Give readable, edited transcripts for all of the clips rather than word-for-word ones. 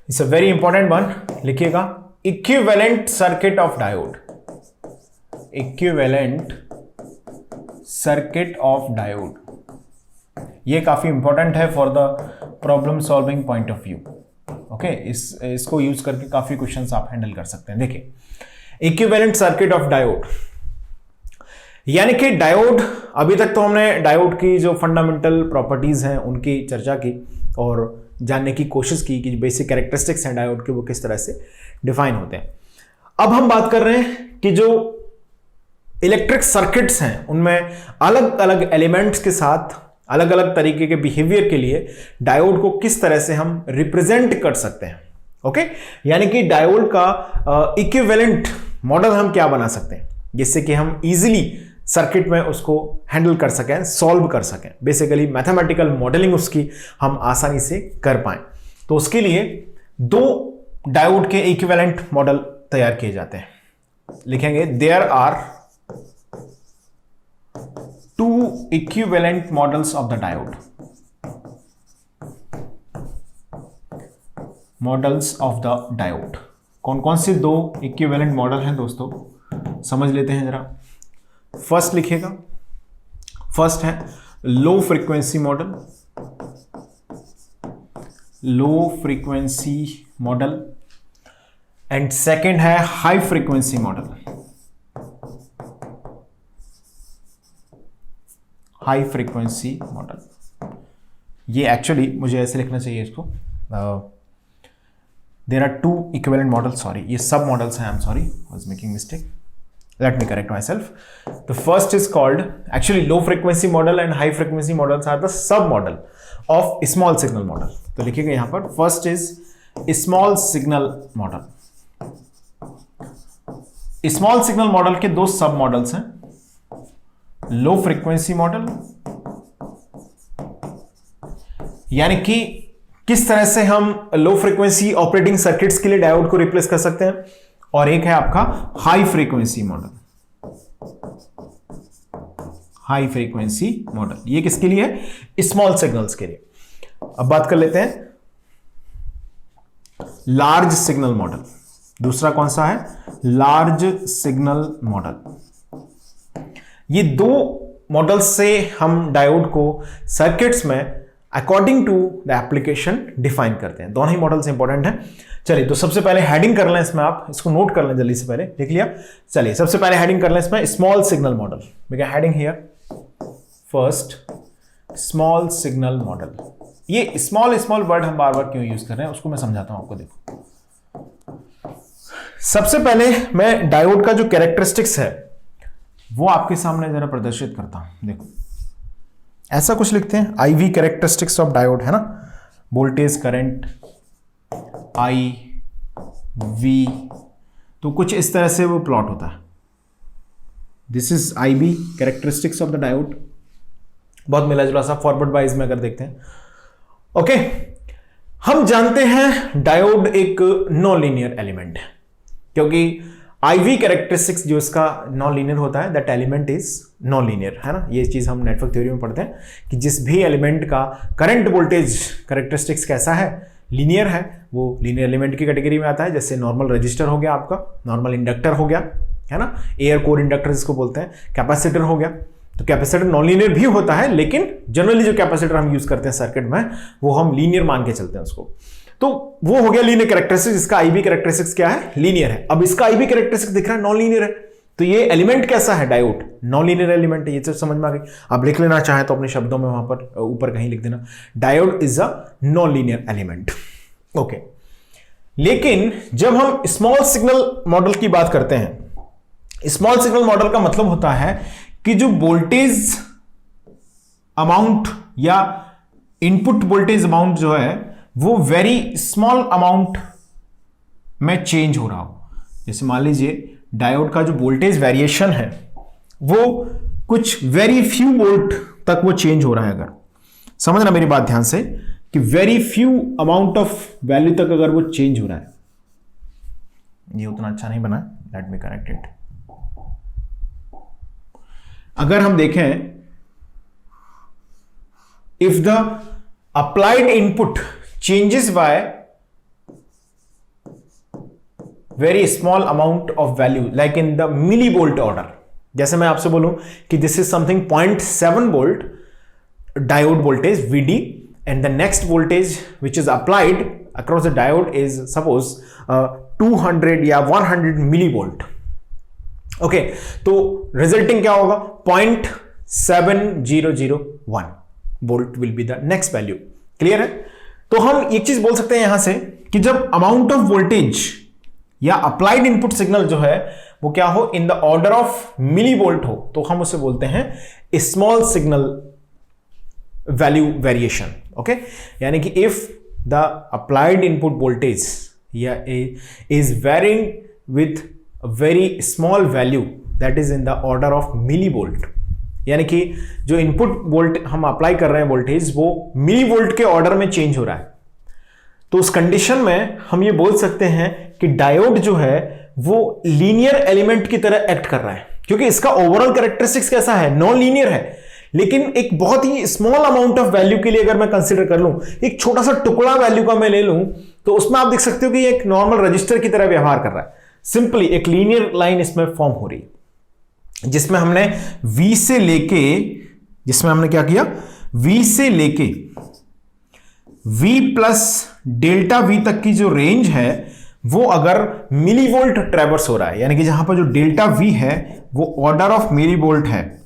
It's a very important one, लिखिएगा equivalent circuit of diode, equivalent circuit of diode. ये काफी important है for the problem solving point of view. Okay, इसको use करके काफी questions आप हैंडल कर सकते हैं। देखिए इक्विवेलेंट सर्किट ऑफ डायोड, यानी कि डायोड, अभी तक तो हमने डायोड की जो फंडामेंटल प्रॉपर्टीज हैं उनकी चर्चा की और जानने की कोशिश की कि बेसिक कैरेक्टरिस्टिक्स हैं डायोड के वो किस तरह से डिफाइन होते हैं। अब हम बात कर रहे हैं कि जो इलेक्ट्रिक सर्किट्स हैं उनमें अलग अलग एलिमेंट्स के साथ अलग अलग तरीके के बिहेवियर के लिए डायोड को किस तरह से हम रिप्रेजेंट कर सकते हैं। ओके, यानी कि डायोड का इक्विवेलेंट मॉडल हम क्या बना सकते हैं जिससे कि हम इजीली सर्किट में उसको हैंडल कर सकें, सॉल्व कर सकें, बेसिकली मैथमेटिकल मॉडलिंग उसकी हम आसानी से कर पाएं। तो उसके लिए दो डायोड के इक्विवेलेंट मॉडल तैयार किए जाते हैं। लिखेंगे there are two equivalent models of the diode, models of the diode. कौन कौन से दो इक्विवेलेंट मॉडल हैं दोस्तों, समझ लेते हैं जरा। फर्स्ट लिखिएगा, फर्स्ट है low frequency model, low frequency model, and second है high frequency model, high frequency model. ये एक्चुअली मुझे ऐसे लिखना चाहिए इसको, there are two equivalent model, sorry ये सब मॉडल्स हैं, I am sorry, I was making mistake, let me correct myself. The first is called, actually low frequency model and high frequency models are the sub model of small signal model. तो लिखिएगा यहां पर first is small signal model. Small signal model के दो सब models हैं, low frequency model, यानी कि किस तरह से हम लो फ्रीक्वेंसी ऑपरेटिंग सर्किट्स के लिए डायोड को रिप्लेस कर सकते हैं, और एक है आपका high frequency model, high frequency model. ये किसके लिए है, स्मॉल सिग्नल्स के लिए। अब बात कर लेते हैं लार्ज सिग्नल मॉडल। दूसरा कौन सा है, लार्ज सिग्नल मॉडल। ये दो मॉडल से हम डायोड को सर्किट्स में according to the application define करते हैं। दोनों ही मॉडल्स इंपॉर्टेंट हैं। चलिए तो सबसे पहले हेडिंग कर लें इसमें, आप इसको नोट कर लें जल्दी से, पहले लिख लिया। चलिए सबसे पहले हेडिंग कर लें इसमें small signal model. We can heading here first small signal model. ये स्मॉल स्मॉल वर्ड हम बार बार क्यों यूज कर रहे हैं उसको मैं समझाता हूं आपको। देखो सबसे पहले मैं डायोड का जो कैरेक्टरिस्टिक्स है वो आपके सामने जरा प्रदर्शित करता हूं। देखो ऐसा कुछ लिखते हैं, IV कैरेक्टरिस्टिक्स ऑफ डायोड, है ना, वोल्टेज करंट I V, तो कुछ इस तरह से वो प्लॉट होता है। This is IB characteristics of the diode. बहुत मिला जुला सा फॉरवर्ड वाइज में अगर देखते हैं। ओके, हम जानते हैं डायोड एक नॉन लीनियर एलिमेंट है, क्योंकि IV कैरेक्टरिस्टिक्स जो इसका नॉन लीनियर होता है, that element is non linear, है ना। ये चीज हम नेटवर्क थ्योरी में पढ़ते हैं कि जिस भी एलिमेंट का करंट वोल्टेज कैरेक्टरिस्टिक्स कैसा है, लीनियर है, वो लीनियर एलिमेंट की कैटेगरी में आता है। जैसे नॉर्मल रजिस्टर हो गया आपका, नॉर्मल इंडक्टर हो गया, है ना, एयर कोर इंडक्टर जिसको बोलते हैं, कैपेसिटर हो गया। तो कैपेसिटर नॉन लीनियर भी होता है, लेकिन जनरली जो कैपेसिटर हम यूज करते हैं सर्किट में वो हम लीनियर मान के चलते हैं उसको। तो वो हो गया लीनियर कैरेक्टरिस्टिक्स, जिसका IB कैरेक्टरिस्टिक्स क्या है, लीनियर है। अब इसका IB कैरेक्टरिस्टिक्स दिख रहा है नॉन लीनियर है, तो ये एलिमेंट कैसा है, डायोड नॉन लीनियर एलिमेंट है। ये चीज समझ में आ गई। आप लिख लेना चाहे तो अपने शब्दों में वहां पर ऊपर कहीं लिख देना, diode is a non linear element. Okay, लेकिन जब हम स्मॉल सिग्नल मॉडल की बात करते हैं, स्मॉल सिग्नल मॉडल का मतलब होता है कि जो वोल्टेज अमाउंट या इनपुट वोल्टेज अमाउंट जो है वो वेरी स्मॉल अमाउंट में चेंज हो रहा हो। जैसे मान लीजिए डायोड का जो वोल्टेज वेरिएशन है वो कुछ वेरी फ्यू वोल्ट तक वो चेंज हो रहा है। अगर समझना मेरी बात ध्यान से कि very few amount of value तक अगर वो चेंज हो रहा है, ये उतना अच्छा नहीं बना, लेट मी करेक्ट इट। अगर हम देखें, if the applied input changes by very small amount of value like in the millivolt order. जैसे मैं आपसे बोलूं कि this is something 0.7 volt diode voltage VD and the next voltage which is applied across the diode is suppose 200 या 100 millivolt। Okay, तो resulting क्या होगा 0.7001 volt will be the next value. Clear है? तो हम एक चीज बोल सकते हैं यहां से कि जब अमाउंट ऑफ वोल्टेज या अप्लाइड इनपुट सिग्नल जो है वो क्या हो in the order of millivolt हो, तो हम उसे बोलते हैं small signal value variation. Okay, यानी कि if the applied input voltage या is varying with very small value that is in the order of millivolt, यानी कि जो इनपुट वोल्ट हम अप्लाई कर रहे हैं वोल्टेज वो मिली वोल्ट के ऑर्डर में चेंज हो रहा है, तो उस कंडीशन में हम ये बोल सकते हैं कि डायोड जो है वो लीनियर एलिमेंट की तरह एक्ट कर रहा है, क्योंकि इसका ओवरऑल कैरेक्टरिस्टिक्स कैसा है, नॉन लीनियर है। लेकिन एक बहुत ही स्मॉल अमाउंट ऑफ वैल्यू के लिए अगर मैं कंसीडर कर लूं, एक छोटा सा टुकड़ा वैल्यू का मैं ले लूं, तो उसमें आप देख सकते हो कि एक नॉर्मल रजिस्टर की तरह व्यवहार कर रहा है। सिंपली एक लीनियर लाइन इसमें फॉर्म हो रही है, जिसमें हमने V से लेके, जिसमें हमने क्या किया, V से लेके V प्लस डेल्टा V तक की जो रेंज है वो अगर मिली वोल्ट ट्रेवर्स हो रहा है, यानी कि जहां पर जो डेल्टा V है वो ऑर्डर ऑफ मिली वोल्ट है,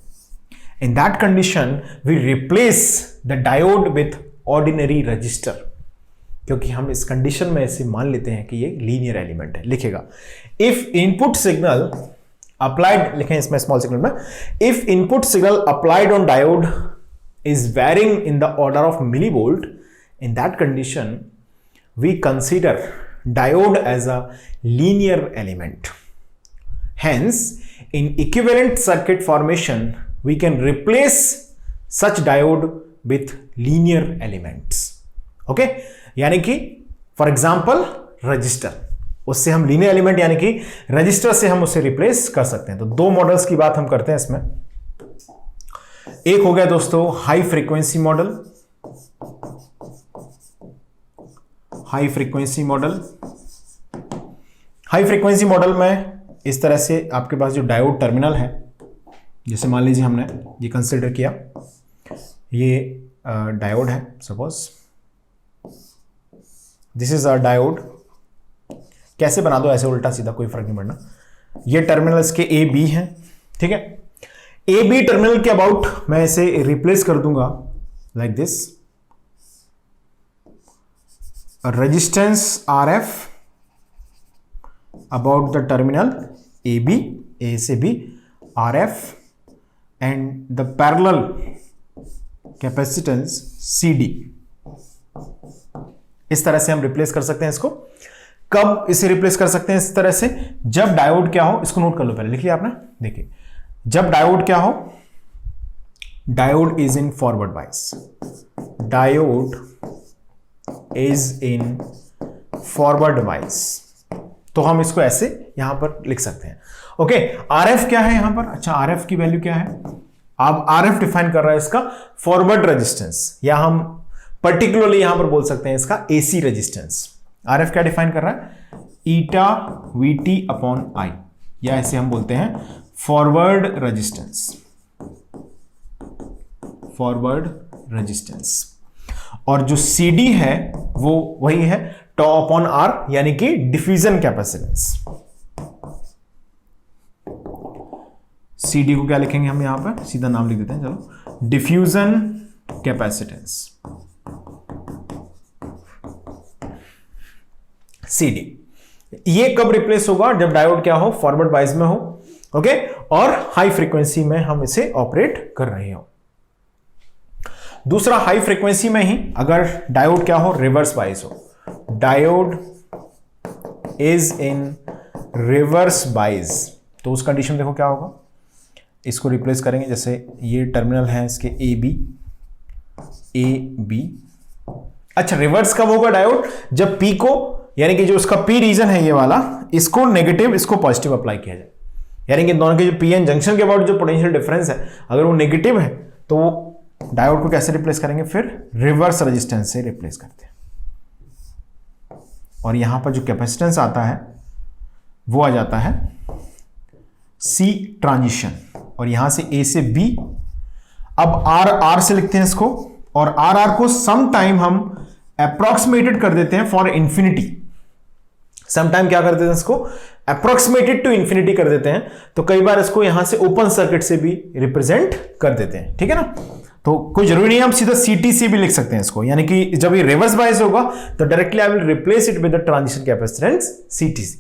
in that condition we replace the diode with ordinary resistor, क्योंकि हम इस कंडीशन में ऐसे मान लेते हैं कि ये लीनियर एलिमेंट है। लिखेगा इफ इनपुट सिग्नल अप्लाइड, लिखें इसमें स्मॉल सिग्नल में, if input signal applied on diode is varying in the order of millivolt, in that condition we consider diode as a linear element. Hence in equivalent circuit formation we can replace such diode with linear elements. Okay, यानी कि for example register, उससे हम linear element यानी कि register से हम उसे replace कर सकते हैं। तो दो मॉडल्स की बात हम करते हैं इसमें। एक हो गया दोस्तों high frequency model, high frequency model. High frequency model में इस तरह से आपके पास जो डायोड टर्मिनल है, जैसे मान लीजिए हमने ये कंसिडर किया, ये डायोड है, suppose this is a diode, कैसे बना दो ऐसे उल्टा सीधा कोई फर्क नहीं पड़ना। ये टर्मिनल इसके ए बी हैं, ठीक है। ए बी टर्मिनल के अबाउट मैं इसे रिप्लेस कर दूंगा like this, resistance RF about the terminal AB, A से B, RF and the parallel capacitance CD। इस तरह से हम रिप्लेस कर सकते हैं इसको। कब इसे रिप्लेस कर सकते हैं इस तरह से, जब डायोड क्या हो, इसको नोट कर लो, पहले लिख लिया आपने, देखिए जब डायोड क्या हो, diode is in forward bias, diode is in forward bias, तो हम इसको ऐसे यहां पर लिख सकते हैं। ओके, आरएफ क्या है यहां पर, अच्छा आरएफ की वैल्यू क्या है, अब आरएफ डिफाइन कर रहा है इसका फॉरवर्ड रेजिस्टेंस, या हम पर्टिकुलरली यहां पर बोल सकते हैं इसका एसी रेजिस्टेंस। आरएफ क्या डिफाइन कर रहा है, ईटा वीटी अपॉन आई, या ऐसे हम बोलते हैं फॉरवर्ड रेजिस्टेंस, फॉरवर्ड रेजिस्टेंस। और जो CD है वो वही है टॉ अपॉन आर, यानी कि डिफ्यूजन कैपेसिटेंस। CD को क्या लिखेंगे हम यहां पर, सीधा नाम लिख देते हैं, चलो, डिफ्यूजन कैपेसिटेंस, CD। ये कब रिप्लेस होगा, जब डायोड क्या हो, फॉरवर्ड बायस में हो, ओके, और हाई फ्रीक्वेंसी में हम इसे ऑपरेट कर रहे हो। दूसरा, हाई फ्रीक्वेंसी में ही अगर डायोड क्या हो, रिवर्स बायस हो, diode is in reverse bias, तो उस कंडीशन देखो क्या होगा, इसको रिप्लेस करेंगे, जैसे ये टर्मिनल है इसके ए बी। अच्छा, रिवर्स कब होगा डायोड, जब पी को, यानी कि जो उसका पी रीजन है ये वाला, इसको नेगेटिव इसको पॉजिटिव अप्लाई किया जाए, यानी कि दोनों के जो पी एन जंक्शन के अबाउट जो पोटेंशियल डिफरेंस है अगर वो नेगेटिव है तो डायोड को कैसे रिप्लेस करेंगे, फिर रिवर्स रेजिस्टेंस से रिप्लेस करते हैं। और यहां पर जो कैपेसिटेंस आता है वो आ जाता है सी ट्रांजिशन, और यहां से ए से बी। अब आर से लिखते हैं इसको, और आर को सम टाइम हम अप्रोक्सीमेटेड कर देते हैं फॉर इंफिनिटी। सम टाइम क्या कर देते हैं इसको, अप्रोक्सीमेटेड टू इंफिनिटी कर देते हैं। तो कई बार इसको यहां से ओपन सर्किट से भी रिप्रेजेंट कर देते हैं, ठीक है ना। तो कोई जरूरी नहीं है, हम सीधा सीटी से भी लिख सकते हैं इसको, यानी कि जब ये रिवर्स बायस होगा तो directly I will replace it with the transition capacitance CTC.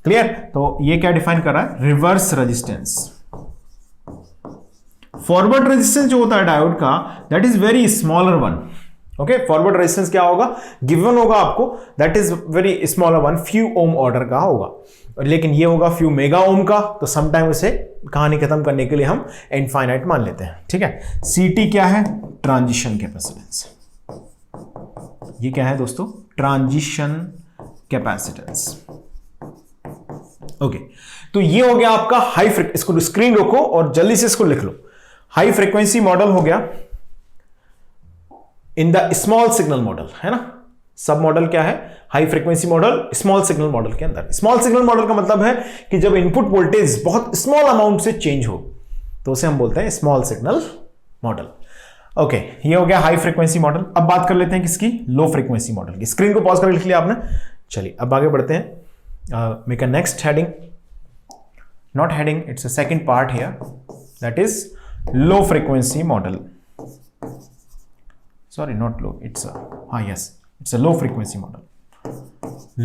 Clear. तो ये क्या डिफाइन कर रहा है, रिवर्स रेजिस्टेंस। फॉरवर्ड रेजिस्टेंस जो होता है डायोड का, that is very smaller one. Okay, forward resistance क्या होगा, गिवन होगा आपको, that is very smaller one, few ohm order का होगा, लेकिन ये होगा फ्यू मेगा ओम का। तो समटाइम उसे कहानी खत्म करने के लिए हम इनफाइनाइट मान लेते हैं, ठीक है। सीटी क्या है, ट्रांजिशन कैपेसिटेंस। ये क्या है दोस्तों, ट्रांजिशन कैपेसिटेंस। ओके, तो ये हो गया आपका हाई फ्रीक्वेंसी। इसको स्क्रीन रोको और जल्दी से इसको लिख लो। हाई फ्रीक्वेंसी मॉडल हो गया in the small signal model, है ना। सब मॉडल क्या है, high frequency model small signal model के अंदर। स्मॉल सिग्नल मॉडल का मतलब है कि जब इनपुट वोल्टेज बहुत स्मॉल अमाउंट से चेंज हो तो उसे हम बोलते हैं स्मॉल सिग्नल मॉडल। ओके, ये हो गया हाई फ्रीक्वेंसी मॉडल। अब बात कर लेते हैं किसकी, लो फ्रीक्वेंसी मॉडल की। स्क्रीन को पॉज करके लिख लिया आपने। चलिए अब आगे बढ़ते हैं। Make a next heading, not heading, it's a second part here, that is low frequency model. Sorry, not low, it's a low frequency model.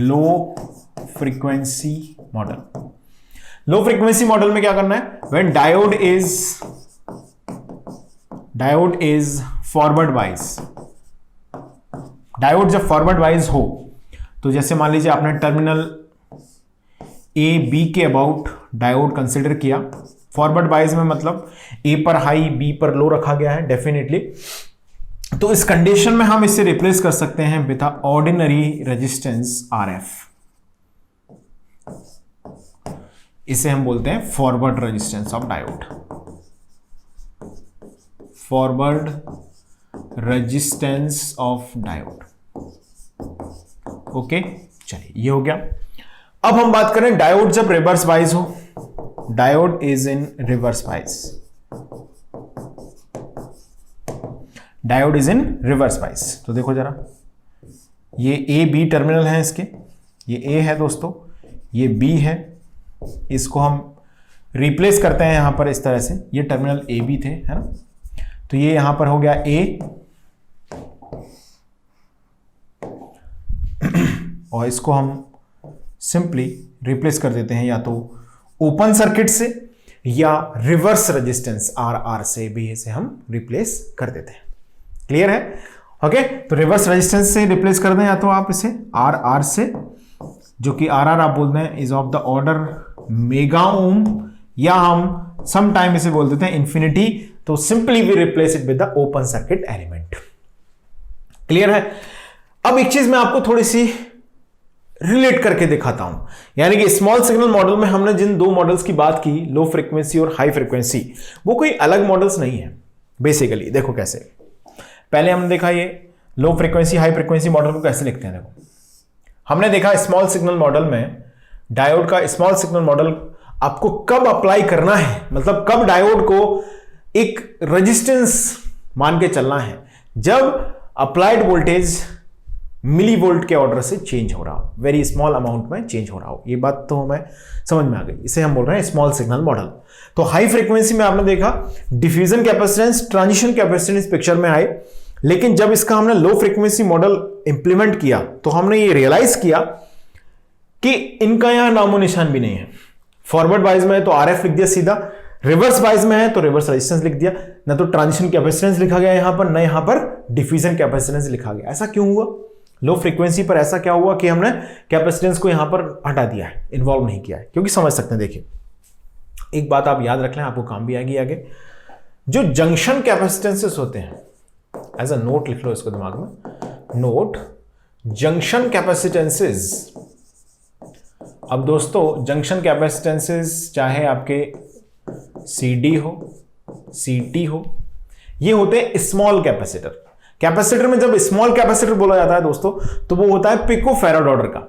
Low frequency model. Low frequency model में क्या करना है, when diode is forward bias. Diode जब forward wise हो तो जैसे मान लीजिए आपने टर्मिनल ए बी के अबाउट डायोड कंसिडर किया। फॉरवर्ड वाइज में मतलब ए पर हाई बी पर लो रखा गया है डेफिनेटली। तो इस कंडीशन में हम इसे रिप्लेस कर सकते हैं विद ऑर्डिनरी रेजिस्टेंस आरएफ। इसे हम बोलते हैं forward resistance of diode, forward resistance of diode. Okay, चलिए ये हो गया। अब हम बात करें डायोड जब रिवर्स बाइज हो। Diode is in reverse bias, diode is in reverse bias. तो देखो जरा, ये ए बी टर्मिनल है इसके, ये ए है दोस्तों, ये बी है। इसको हम रिप्लेस करते हैं यहां पर इस तरह से, ये टर्मिनल ए बी थे, है ना। तो ये यहां पर हो गया ए, और इसको हम सिंपली रिप्लेस कर देते हैं या तो ओपन सर्किट से या रिवर्स रेजिस्टेंस आर आर से भी इसे हम रिप्लेस कर देते हैं। क्लियर है। ओके, तो रिवर्स रेजिस्टेंस से रिप्लेस कर दें या तो आप इसे आर आर से, जो कि आर आर आप बोलते हैं is of the order mega ohm, या हम सम टाइम इसे बोल देते हैं इंफिनिटी। तो simply we replace it with the open circuit element. Clear है। अब एक चीज मैं आपको थोड़ी सी रिलेट करके दिखाता हूं, यानी कि स्मॉल सिग्नल मॉडल में हमने जिन दो मॉडल्स की बात की, लो फ्रीक्वेंसी और हाई फ्रीक्वेंसी, वो कोई अलग मॉडल्स नहीं है बेसिकली। देखो कैसे, पहले हमने देखा ये लो फ्रीक्वेंसी हाई फ्रीक्वेंसी मॉडल को कैसे लिखते हैं। देखो, हमने देखा स्मॉल सिग्नल मॉडल में डायोड का स्मॉल सिग्नल मॉडल आपको कब अप्लाई करना है, मतलब कब डायोड को एक रेजिस्टेंस मान के चलना है, जब अप्लाइड वोल्टेज मिली वोल्ट के ऑर्डर से चेंज हो रहा हो, वेरी स्मॉल अमाउंट में चेंज हो रहा हो। ये बात तो हमें समझ में आ गई, इसे हम बोल रहे हैं स्मॉल सिग्नल मॉडल। तो हाई फ्रीक्वेंसी में आपने देखा diffusion capacitance, transition capacitance picture में आए, लेकिन जब इसका हमने लो फ्रीक्वेंसी मॉडल इंप्लीमेंट किया तो हमने ये रियलाइज किया कि इनका यहां नामो निशान भी नहीं है। फॉरवर्ड वाइज में है तो आरएफ लिख दिया सीधा, रिवर्स वाइज में है तो रिवर्स रेजिस्टेंस लिख दिया, ना तो ट्रांजिशन कैपेसिटेंस लिखा गया यहां पर, ना यहां पर डिफ्यूजन कैपेसिटेंस लिखा गया। ऐसा क्यों हुआ? लो फ्रीक्वेंसी पर ऐसा क्या हुआ कि हमने कैपेसिटेंस को यहां पर हटा दिया है, इन्वॉल्व नहीं किया है? क्योंकि समझ सकते हैं, देखिए एक बात आप याद रख लें, आपको काम भी आएगी आगे। जो जंक्शन कैपेसिटेंसेस होते हैं, एज अ नोट लिख लो इसको दिमाग में, नोट जंक्शन कैपेसिटेंसेस। अब दोस्तों जंक्शन कैपेसिटेंसेस चाहे आपके CD हो, CT हो, ये होते हैं स्मॉल कैपेसिटर। कैपेसिटर में जब स्मॉल कैपेसिटर बोला जाता है दोस्तों, तो वो होता है पिको फैराड ऑर्डर का।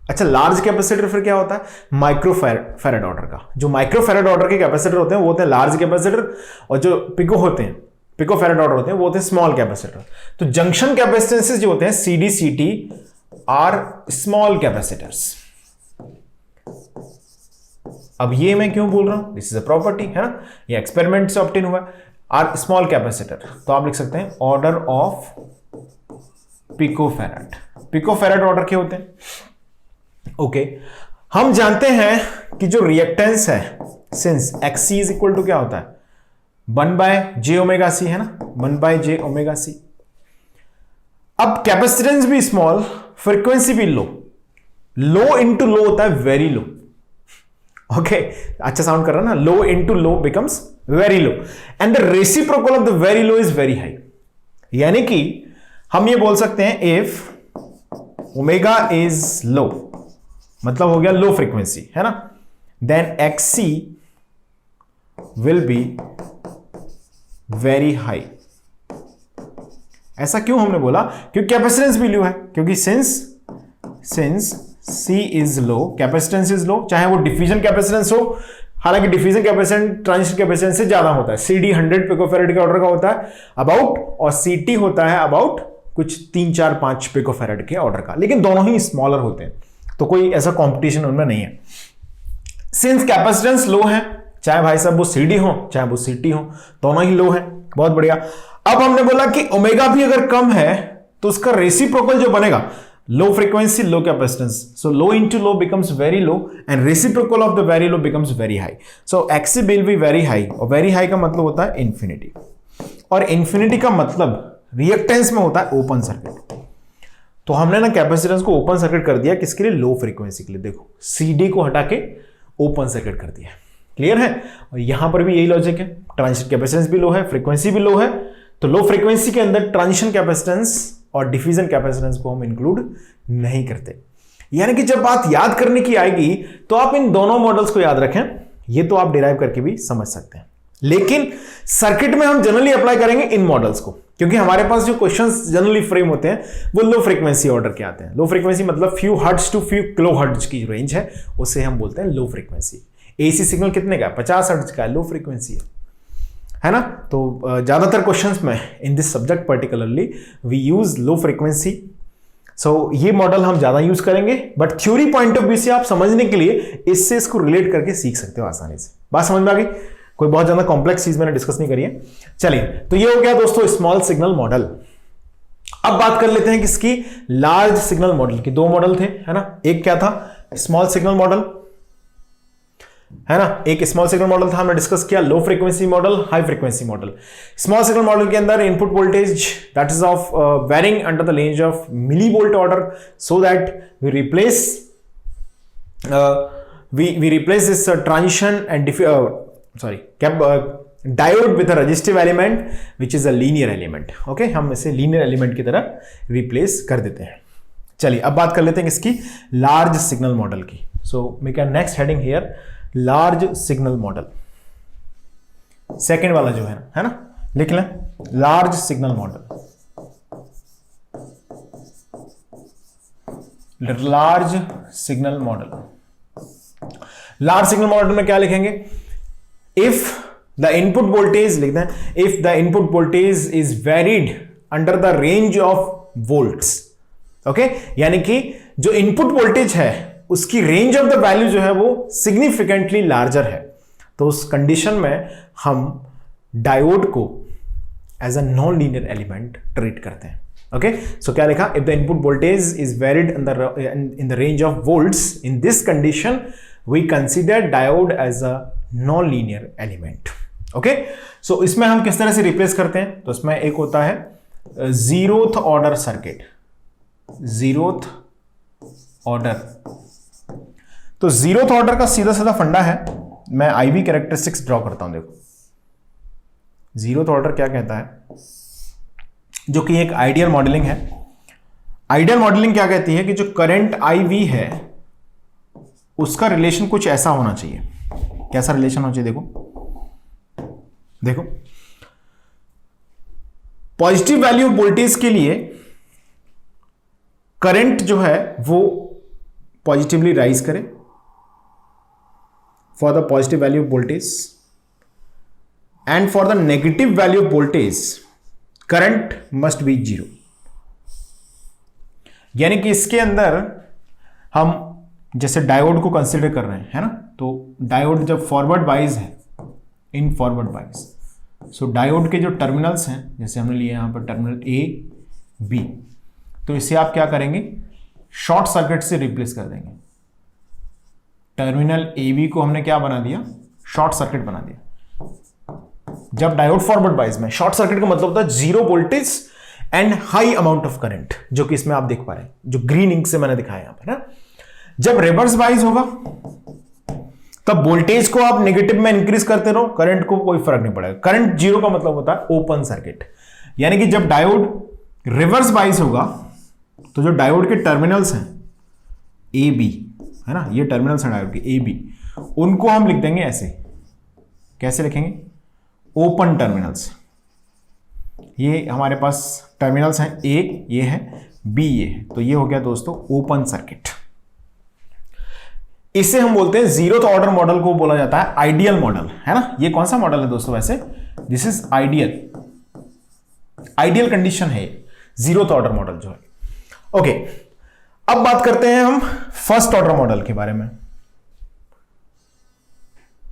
अच्छा, लार्ज कैपेसिटर फिर क्या होता है? माइक्रो फैराड ऑर्डर का। जो माइक्रो फैराड ऑर्डर के कैपेसिटर होते हैं वो होते हैं लार्ज कैपेसिटर, और जो पिको होते हैं, पिको फैराड ऑर्डर होते हैं, वो होते हैं स्मॉल कैपेसिटर। तो जंक्शन कैपेसिटेंसेस जो होते हैं CD CT are small capacitors. अब ये मैं क्यों बोल रहा हूं? दिस इज अ प्रॉपर्टी, है ना, ये एक्सपेरिमेंट से ऑब्टेन हुआ। आर स्मॉल कैपेसिटर, तो आप लिख सकते हैं order of picofarad. Picofarad order के होते हैं। ओके, हम जानते हैं कि जो रिएक्टेंस है, since XC is equal to क्या होता है? 1/j⍵c, है ना, 1/j⍵c। अब कैपेसिटेंस भी स्मॉल, फ्रीक्वेंसी भी लो। लो इंटू लो होता है वेरी लो। ओके, अच्छा साउंड कर रहा है ना? Low into low becomes very low, and the reciprocal of the very low is very high. यानी कि हम ये बोल सकते हैं इफ ओमेगा इज लो, मतलब हो गया लो फ्रीक्वेंसी, है ना, then XC will be very high. ऐसा क्यों हमने बोला? क्योंकि कैपेसिटेंस भी लो है, क्योंकि since C is low, capacitance is low, चाहे वो डिफ्यूजन कैपेसिटेंस हो, हालांकि डिफ्यूजन कैपेसिटेंस ट्रांजिस्टर कैपेसिटेंस से ज्यादा होता है। CD 100 पिकोफैराड के ऑर्डर का होता है अबाउट, और CT होता है अबाउट कुछ 3 4 5 पिकोफैराड के ऑर्डर का, लेकिन दोनों ही स्मॉलर होते हैं, तो कोई ऐसा कंपटीशन उनमें नहीं है। सिंस कैपेसिटेंस लो है, चाहे भाई साहब वो CD हो चाहे वो CT हो, दोनों ही लो है। बहुत बढ़िया। अब हमने बोला कि ओमेगा भी अगर कम है तो उसका रेसिप्रोकल जो बनेगा, low frequency low capacitance, so low into low becomes very low, and reciprocal of the very low becomes very high. So XC will be very high, और वेरी हाई का मतलब होता है इंफिनिटी, और इंफिनिटी का मतलब रिएक्टेंस में होता है ओपन सर्किट। तो हमने ना कैपेसिटेंस को ओपन सर्किट कर दिया, किसके लिए? लो फ्रीक्वेंसी के लिए। देखो, CD को हटा के ओपन सर्किट कर दिया। क्लियर है? और यहां पर भी यही लॉजिक है, ट्रांजिशन कैपेसिटेंस भी लो है, फ्रीक्वेंसी भी लो है, तो लो फ्रीक्वेंसी के अंदर ट्रांजिशन कैपेसिटेंस और डिफ्यूजन कैपेसिटेंस को हम इंक्लूड नहीं करते। यानी कि जब बात याद करने की आएगी तो आप इन दोनों मॉडल्स को याद रखें, ये तो आप डिराइव करके भी समझ सकते हैं, लेकिन सर्किट में हम जनरली अप्लाई करेंगे इन मॉडल्स को, क्योंकि हमारे पास जो क्वेश्चंस जनरली फ्रेम होते हैं वो लो फ्रीक्वेंसी ऑर्डर के आते हैं। लो फ्रीक्वेंसी मतलब few hertz to few kilohertz की जो रेंज है उसे हम बोलते हैं लो फ्रीक्वेंसी। AC सिग्नल कितने का है? 50 हर्ट्ज का है, लो फ्रीक्वेंसी है ना। तो ज्यादातर क्वेश्चंस में in this subject particularly we use low frequency, so ये मॉडल हम ज्यादा यूज करेंगे, but theory point of view से आप समझने के लिए इससे इसको रिलेट करके सीख सकते हो आसानी से। बात समझ में आ गई? कोई बहुत ज्यादा कॉम्प्लेक्स चीज मैंने डिस्कस नहीं करी है। चलिए, तो ये हो गया दोस्तों स्मॉल सिग्नल मॉडल। अब बात कर लेते हैं किसकी? लार्ज सिग्नल मॉडल की। दो मॉडल थे, है ना, एक क्या था? स्मॉल सिग्नल मॉडल, है ना, एक स्मॉल सिग्नल मॉडल था, हमने डिस्कस किया low frequency model, high frequency model. Small signal model के अंदर input voltage that is of varying under the range of millivolt order, so that we replace this transition and diode with a resistive element which is a linear element. Okay, हम इसे linear element की तरह replace कर देते हैं। चलिए, अब बात कर लेते हैं किसकी? लार्ज सिग्नल मॉडल की। So make a next heading here, large signal model. Second वाला जो है ना, लिख लें, large signal model. Large signal model, large signal model में क्या लिखेंगे? इफ द इनपुट वोल्टेज, लिखते हैं, if the input voltage is varied under the range of volts. Okay, यानी कि जो इनपुट वोल्टेज है उसकी रेंज ऑफ द वैल्यू जो है वो सिग्निफिकेंटली लार्जर है, तो उस कंडीशन में हम डायोड को as a non linear element treat करते हैं। ओके, सो क्या लिखा? If the input voltage is varied in the range of volts, in this condition we consider diode as a non linear element. Okay, so इसमें हम किस तरह से replace करते हैं? तो इसमें एक होता है zeroth order circuit, zeroth order. तो जीरोथ ऑर्डर का सीधा सीधा फंडा है, मैं IV कैरेक्टरिस्टिक्स ड्रॉ करता हूं। देखो, जीरोथ ऑर्डर क्या कहता है, जो कि एक आइडियल मॉडलिंग है। आइडियल मॉडलिंग क्या कहती है कि जो करंट IV है उसका रिलेशन कुछ ऐसा होना चाहिए। कैसा रिलेशन होना चाहिए? देखो, पॉजिटिव वैल्यू वोल्टेज के लिए करंट जो है वो पॉजिटिवली राइज करे for the positive value of voltage and for the negative value of voltage current must be 0। यानी कि इसके अंदर हम जैसे डायोड को कंसिडर कर रहे हैं, है ना, तो डायोड जब फॉरवर्ड बाइज है, in forward bias, so diode के जो टर्मिनल्स हैं, जैसे हमने लिए यहां पर टर्मिनल ए बी, तो इसे आप क्या करेंगे, शॉर्ट सर्किट से रिप्लेस कर देंगे। टर्मिनल ए बी को हमने क्या बना दिया, शॉर्ट सर्किट बना दिया। जब डायोड फॉरवर्ड बाइज में, शॉर्ट सर्किट का मतलब होता है zero voltage and high amount of current, जो कि इसमें आप देख पा रहे हैं, जो ग्रीन इंक से मैंने दिखाया यहां पर ना। जब रिवर्स बाइज होगा तब वोल्टेज को आप नेगेटिव में इंक्रीज करते रहो, करंट को कोई फर्क नहीं पड़ेगा। करंट जीरो का मतलब होता है ओपन सर्किट। यानी कि जब डायोड रिवर्स बाइज होगा तो जो डायोड के टर्मिनल्स हैं ए बी, है ना, ये टर्मिनल्स हैं डायोड के ए बी, उनको हम लिख देंगे ऐसे। कैसे लिखेंगे, ओपन टर्मिनल्स। ये हमारे पास टर्मिनल्स हैं, ए ये है, बी ये है, तो ये हो गया दोस्तों ओपन सर्किट। इसे हम बोलते हैं जीरोथ ऑर्डर मॉडल को बोला जाता है आइडियल मॉडल, है ना। ये कौन सा मॉडल है दोस्तों, वैसे this is ideal, ideal condition है जीरोथ ऑर्डर मॉडल जो है। ओके, अब बात करते हैं हम फर्स्ट ऑर्डर मॉडल के बारे में।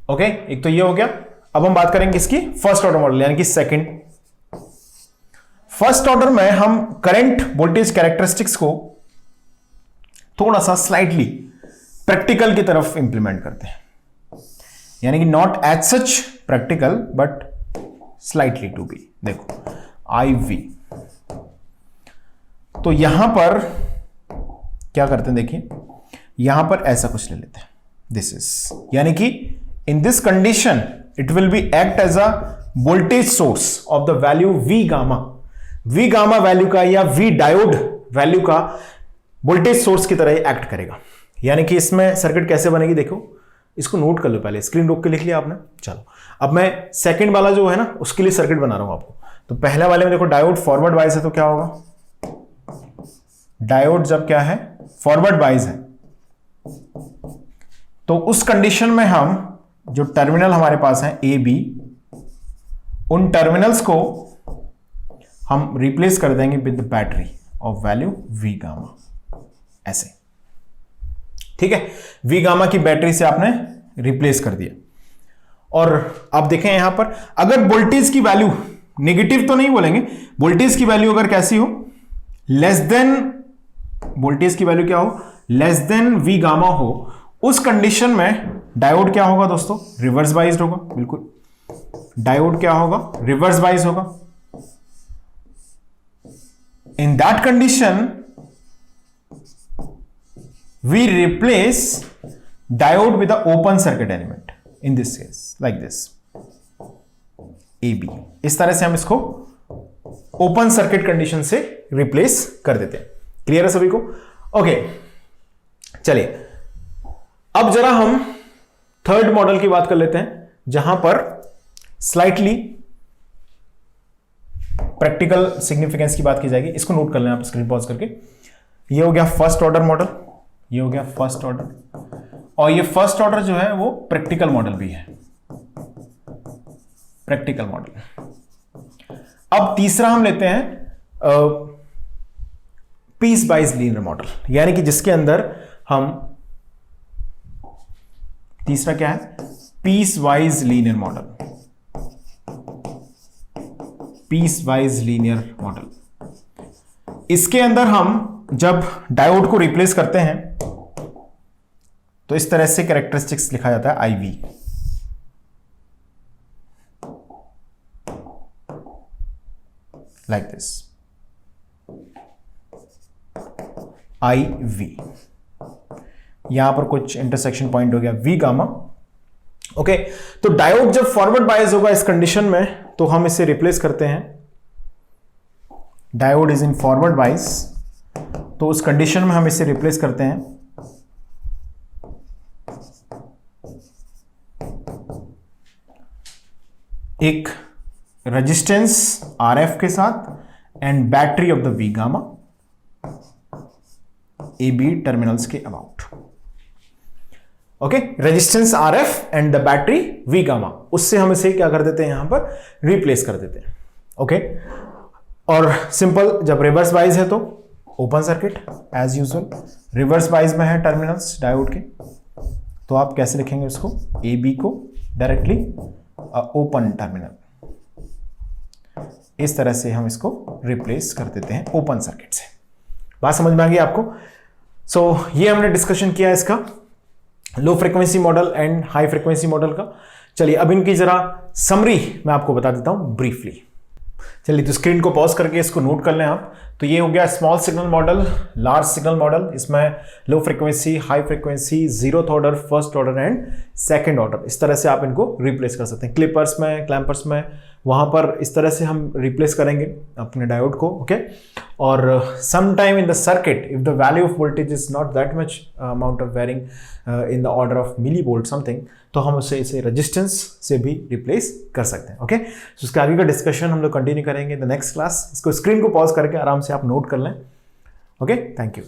ओके, एक तो ये हो गया। अब हम बात करेंगे इसकी फर्स्ट ऑर्डर मॉडल, यानी कि सेकंड। फर्स्ट ऑर्डर में हम करंट वोल्टेज कैरेक्टरिस्टिक्स को थोड़ा सा स्लाइटली प्रैक्टिकल की तरफ इंप्लीमेंट करते हैं, यानी कि not as such practical but slightly to be. देखो आई वी, तो यहां पर क्या करते हैं, देखिए यहां पर ऐसा कुछ ले लेते हैं, दिस इज, यानी कि in this condition it will be act as a voltage source of the value V gamma. V gamma value का या वी डायोड वैल्यू का वोल्टेज सोर्स की तरह एक्ट करेगा। यानी कि इसमें सर्किट कैसे बनेगी, देखो इसको नोट कर लो, पहले स्क्रीन रोक के लिख लिया आपने। चलो अब मैं सेकंड वाला जो है ना उसके लिए सर्किट बना रहा हूं आपको। तो पहले वाले में देखो डायोड फॉरवर्ड बाइज है, तो क्या होगा, डायोड जब क्या है फॉरवर्ड बाइज है, तो उस कंडीशन में हम जो टर्मिनल हमारे पास है ए बी, उन टर्मिनल्स को हम रिप्लेस कर देंगे with battery of value V gamma, ऐसे। ठीक है, वी गामा की बैटरी से आपने रिप्लेस कर दिया। और आप देखें यहां पर अगर वोल्टेज की वैल्यू, नेगेटिव तो नहीं बोलेंगे, वोल्टेज की वैल्यू अगर कैसी हो, लेस देन, वोल्टेज की वैल्यू क्या हो, लेस देन वी गामा हो, उस कंडीशन में डायोड क्या होगा दोस्तों, रिवर्स बाइज्ड होगा। बिल्कुल, डायोड क्या होगा, रिवर्स बाइज होगा। इन that condition we replace diode with the open circuit element, in this case like this AB। इस तरह से हम इसको ओपन सर्किट कंडीशन से रिप्लेस कर देते हैं। क्लियर है सभी को? ओके, चलिए अब जरा हम थर्ड मॉडल की बात कर लेते हैं, जहां पर स्लाइटली प्रैक्टिकल सिग्निफिकेंस की बात की जाएगी। इसको नोट कर लें आप स्क्रीन पॉज करके। ये हो गया फर्स्ट ऑर्डर मॉडल, ये हो गया फर्स्ट ऑर्डर, और ये फर्स्ट ऑर्डर जो है वो प्रैक्टिकल मॉडल भी है, प्रैक्टिकल मॉडल। अब तीसरा हम लेते हैं पीस वाइज लीनियर मॉडल, यानी कि जिसके अंदर हम, तीसरा क्या है, piecewise linear model, piecewise linear model. इसके अंदर हम जब डायोड को रिप्लेस करते हैं तो इस तरह से कैरेक्टरिस्टिक्स लिखा जाता है IV, लाइक दिस, IV। यहां पर कुछ इंटरसेक्शन पॉइंट हो गया V गामा। ओके, तो डायोड जब फॉरवर्ड बायस होगा इस कंडीशन में, तो हम इसे रिप्लेस करते हैं, diode is in forward bias, तो उस कंडीशन में हम इसे रिप्लेस करते हैं एक रेजिस्टेंस RF के साथ and battery of the V gamma. A B terminals के about. Okay, resistance R F and the battery V gamma, उससे हम इसे क्या कर देते हैं, यहां पर रिप्लेस कर देते हैं। ओके, और सिंपल, जब रिवर्स बाइज है तो open circuit as usual, reverse bias में है टर्मिनल्स डायोड के, तो आप कैसे लिखेंगे उसको, ए बी को डायरेक्टली ओपन टर्मिनल, इस तरह से हम इसको रिप्लेस कर देते हैं ओपन सर्किट से। बात समझ में आ गई आपको? सो ये हमने डिस्कशन किया इसका लो frequency model and high frequency model का। चलिए अब इनकी जरा समरी मैं आपको बता देता हूं ब्रीफली। चलिए तो स्क्रीन को पॉज करके इसको नोट कर लें आप। तो ये हो गया small signal model, large signal model, इसमें low frequency, high frequency, zeroth order, first order and second order, इस तरह से आप इनको रिप्लेस कर सकते हैं। क्लिपर्स में, क्लैंपर्स में, वहां पर इस तरह से हम रिप्लेस करेंगे अपने डायोड को। ओके, और some time in the circuit if the value of voltage is not that much amount of varying in the order of millivolt something, तो हम उससे इसे रेजिस्टेंस से भी रिप्लेस कर सकते हैं। ओके, तो उसका आगे का डिस्कशन हम लोग कंटिन्यू करेंगे इन द नेक्स्ट क्लास। इसको स्क्रीन को पॉज करके आराम से आप नोट कर लें। Okay, thank you.